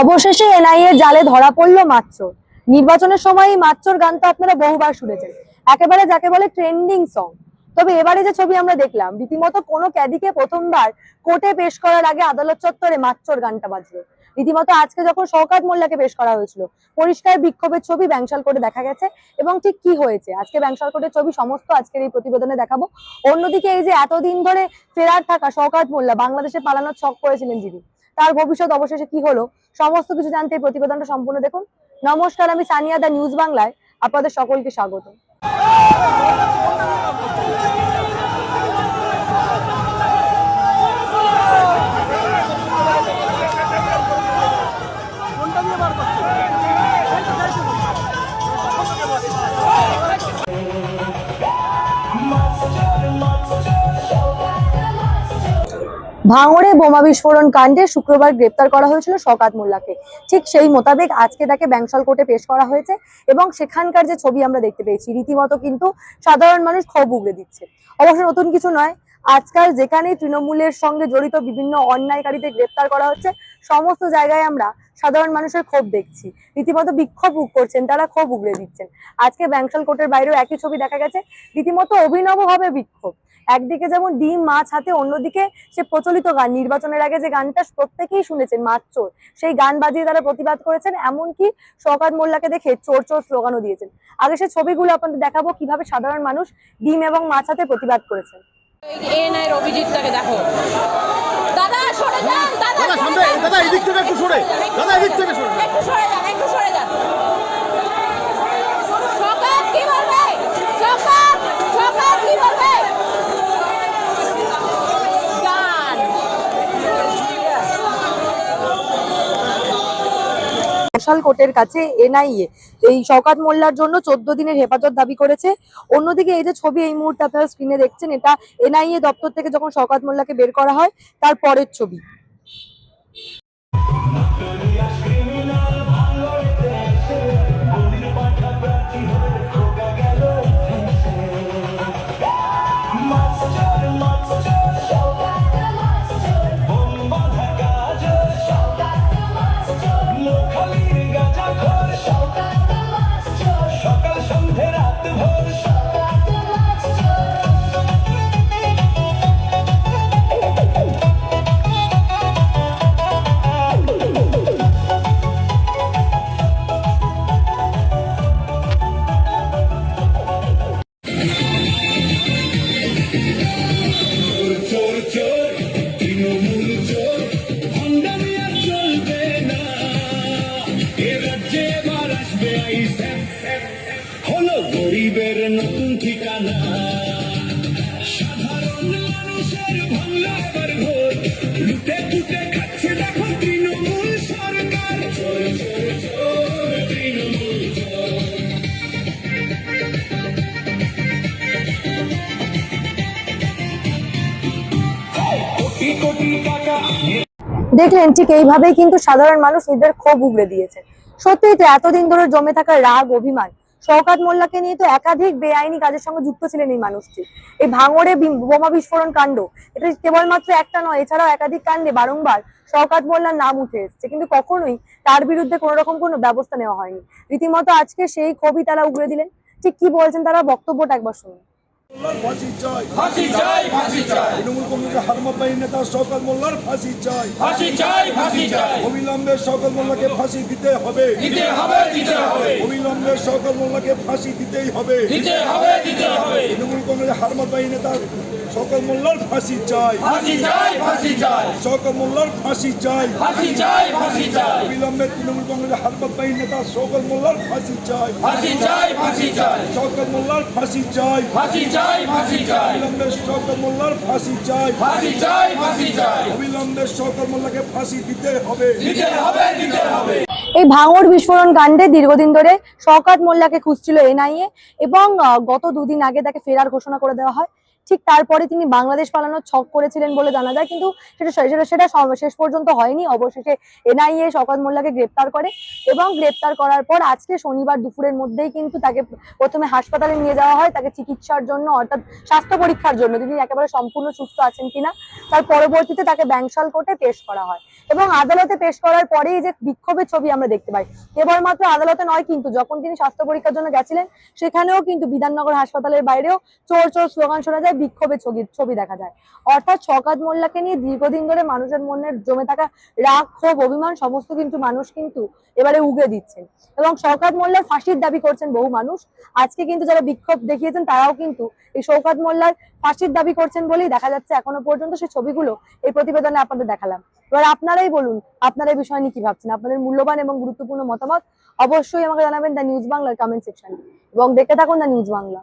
অবশেষে এনআইএ জালে ধরা পড়লো মাচ্চর। নির্বাচনের সময় এই মাচ্চর গান তো আপনারা বহুবার শুনেছেন, একেবারে যাকে বলে ট্রেন্ডিং সং। তবে এবারে যে ছবি আমরা দেখলাম, রীতিমতো কোনো ক্যাদিকে প্রথমবার কোর্টে পেশ করার আগে আদালত চত্বরে মাচ্চর গানটা বাজলো। রীতিমতো আজকে যখন শওকত মোল্লাকে পেশ করা হয়েছিল, পরিষ্কার বিক্ষোভের ছবি ব্যাংশাল কোর্টে দেখা গেছে। এবং ঠিক কি হয়েছে আজকে ব্যাংশাল কোর্টের ছবি সমস্ত আজকের এই প্রতিবেদনে দেখাবো। অন্যদিকে এই যে এতদিন ধরে ফেরার থাকা শওকত মোল্লা, বাংলাদেশে পালানোর ছক করেছিলেন যিনি, তার ভবিষ্যৎ অবশেষে কি হলো, সমস্ত কিছু জানতে এই প্রতিবেদনটা সম্পূর্ণ দেখুন। নমস্কার, আমি সানিয়া, দা নিউজ বাংলায় আপনাদের সকলকে স্বাগত। ভাঙড়ে বোমা বিস্ফোরণ কাণ্ডে শুক্রবার গ্রেপ্তার করা হয়েছিল শওকত মোল্লাকে। ঠিক সেই মোতাবেক আজকে তাকে ব্যাংশাল কোর্টে পেশ করা হয়েছে এবং সেখানকার যে ছবি আমরা দেখতে পেয়েছি, রীতিমতো কিন্তু সাধারণ মানুষ ক্ষোভ উগড়ে দিচ্ছে। অবশ্য নতুন কিছু নয়, আজকাল যেখানেই তৃণমূলের সঙ্গে জড়িত বিভিন্ন অন্যায়কারীদের গ্রেপ্তার করা হচ্ছে, সমস্ত জায়গায় আমরা সাধারণ মানুষের ক্ষোভ দেখছি। রীতিমতো বিক্ষোভ করছেন, তারা ক্ষোভ উগড়ে দিচ্ছেন। আজকে ব্যাংশাল কোর্টের বাইরেও একই ছবি দেখা গেছে, রীতিমতো অভিনবভাবে বিক্ষোভ। একদিকে যেমন ডিম মাছ হাতে, অন্যদিকে সে প্রচলিত গান, নির্বাচনের আগে যে গানটা প্রত্যেকেই শুনেছেন মাচ্চর, সেই গান বাজিয়ে তারা প্রতিবাদ করেছেন। এমনকি শওকত মোল্লাকে দেখে চোর চোর স্লোগানও দিয়েছেন। আগে সে ছবিগুলো আপনাদের দেখাবো কিভাবে সাধারণ মানুষ ডিম এবং মাছ হাতে প্রতিবাদ করেছেন। এনআইয়ের অভিজিৎটাকে দেখো। দাদা সরে যান, দাদা সামনে, দাদা এদিক থেকে একটু সরে, দাদা এদিক থেকে সরে, একটু সরে যান, একটু সরে যান। শওকত কি বলবে? শওকত, শওকত কি বলবে? গান। ব্যাংশাল কোর্টের কাছে এনআইএ এই শওকত মোল্লার জন্য 14 দিনের হেফাজত দাবি করেছে। অন্যদিকে এই যে ছবি এই মুহূর্তে আপনারা স্ক্রিনে দেখছেন, এটা এনআইএ দপ্তর থেকে যখন শওকত মোল্লাকে বের করা হয় তার পরের ছবি। হলো গরিবের নতুন ঠিকানা, সাধারণ মানুষের ভাঙলো এবার ঘোর, লুটে পুটে খাচ্ছে দেখো তৃণমূল সরকার। চোর চোর চোর, তৃণমূল চোর। কোটি কোটি টাকা দেখলেন, ঠিক এইভাবেই কিন্তু সাধারণ মানুষ নিজেদের ক্ষোভ উগড়ে দিয়েছে। সত্যিই তো এতদিন ধরে জমে থাকা রাগ, অভিমান, শওকত মোল্লাকে নিয়ে তো একাধিক বেআইনি কাজের সঙ্গে যুক্ত ছিলেন এই মানুষটি। এই ভাঙড়ে বোমা বিস্ফোরণ কাণ্ড, এটা কেবলমাত্র একটা নয়, এছাড়াও একাধিক কাণ্ডে বারংবার শওকত মোল্লার নাম উঠে এসেছে, কিন্তু কখনোই তার বিরুদ্ধে কোনো রকম কোনো ব্যবস্থা নেওয়া হয়নি। রীতিমতো আজকে সেই ক্ষোভই তারা উগড়ে দিলেন। ঠিক কি বলছেন তারা, বক্তব্যটা একবার শুনুন। ফাঁসি চাই, ফাঁসি চাই, ফাঁসি চাই। তৃণমূল কংগ্রেসের হারমাতবাহী নেতা শওকত মোল্লার ফাঁসি চাই, ফাঁসি চাই, ফাঁসি চাই। অবিলম্বে শওকত মোল্লাকে ফাঁসি দিতে হবে, দিতে হবে, দিতে হবে। অবিলম্বে শওকত মোল্লাকে ফাঁসি দিতেই হবে, দিতে হবে, দিতে হবে। তৃণমূল কংগ্রেসের হারমাতবাহী নেতা শওকত মোল্লার ফাঁসি চাই, ফাঁসি চাই, ফাঁসি চাই। শওকত মোল্লার ফাঁসি চাই, ফাঁসি চাই, ফাঁসি চাই। অবিলম্বে তৃণমূল কংগ্রেসের হারমাতবাহী নেতা শওকত মোল্লার ফাঁসি চাই, ফাঁসি চাই, ফাঁসি চাই। শওকত মোল্লার ফাঁসি চাই, ফাঁসি চাই, ফাঁসি চাই। অবিলম্বে শওকত মোল্লার ফাঁসি চাই, ফাঁসি চাই, ফাঁসি চাই। অবিলম্বে শওকত মোল্লাকে ফাঁসি দিতে হবে, দিতে হবে, দিতে হবে। এই ভাঙড় বিস্ফোরণ কাণ্ডে দীর্ঘদিন ধরে শওকত মোল্লাকে খুঁজছিল এনআইএ এবং গত দুদিন আগে তাকে ফেরার ঘোষণা করে দেওয়া হয়। ঠিক তারপরে তিনি বাংলাদেশ পালানোর ছক করেছিলেন বলে জানা যায়, কিন্তু সেটা শেষ পর্যন্ত হয়নি। অবশেষে এনআইএ শওকত মোল্লাকে গ্রেপ্তার করে এবং গ্রেপ্তার করার পর আজকে শনিবার দুপুরের মধ্যেই কিন্তু তাকে প্রথমে হাসপাতালে নিয়ে যাওয়া হয়, তাকে চিকিৎসার জন্য অর্থাৎ স্বাস্থ্য পরীক্ষার জন্য তিনি একেবারে সম্পূর্ণ সুস্থ আছেন কিনা। তার পরবর্তীতে তাকে ব্যাংশাল কোর্টে পেশ করা হয় এবং আদালতে পেশ করার পরেই যে বিক্ষোভের ছবি আমরা দেখতে পাই, কেবলমাত্র আদালতে নয় কিন্তু যখন তিনি স্বাস্থ্য পরীক্ষার জন্য গেছিলেন সেখানেও কিন্তু বিধাননগর হাসপাতালের বাইরেও চোর চোর স্লোগান শোনা যায়, বিক্ষোভের ছবি দেখা যায়। অর্থাৎ শওকত মোল্লাকে নিয়ে দীর্ঘদিন ধরে মানুষের মনে জমে থাকা রাগ, ক্ষোভ, অভিমান সমস্ত কিন্তু মানুষ কিন্তু এবারে উগরে দিচ্ছেন এবং শওকত মোল্লার ফাঁসির দাবি করছেন বহু মানুষ। আজকে কিন্তু যারা বিক্ষোভ দেখিয়েছেন তারাও কিন্তু এই শওকত মোল্লার ফাঁসির দাবি করছেন বলেই দেখা যাচ্ছে এখনো পর্যন্ত। সেই ছবিগুলো এই প্রতিবেদনে আপনাদের দেখালাম। এবার আপনারাই বলুন, আপনারা এই বিষয় নিয়ে কি ভাবছেন? আপনাদের মূল্যবান এবং গুরুত্বপূর্ণ মতামত অবশ্যই আমাকে জানাবেন দ্য নিউজ বাংলার কমেন্ট সেকশনে এবং দেখতে থাকুন দ্য নিউজ বাংলা।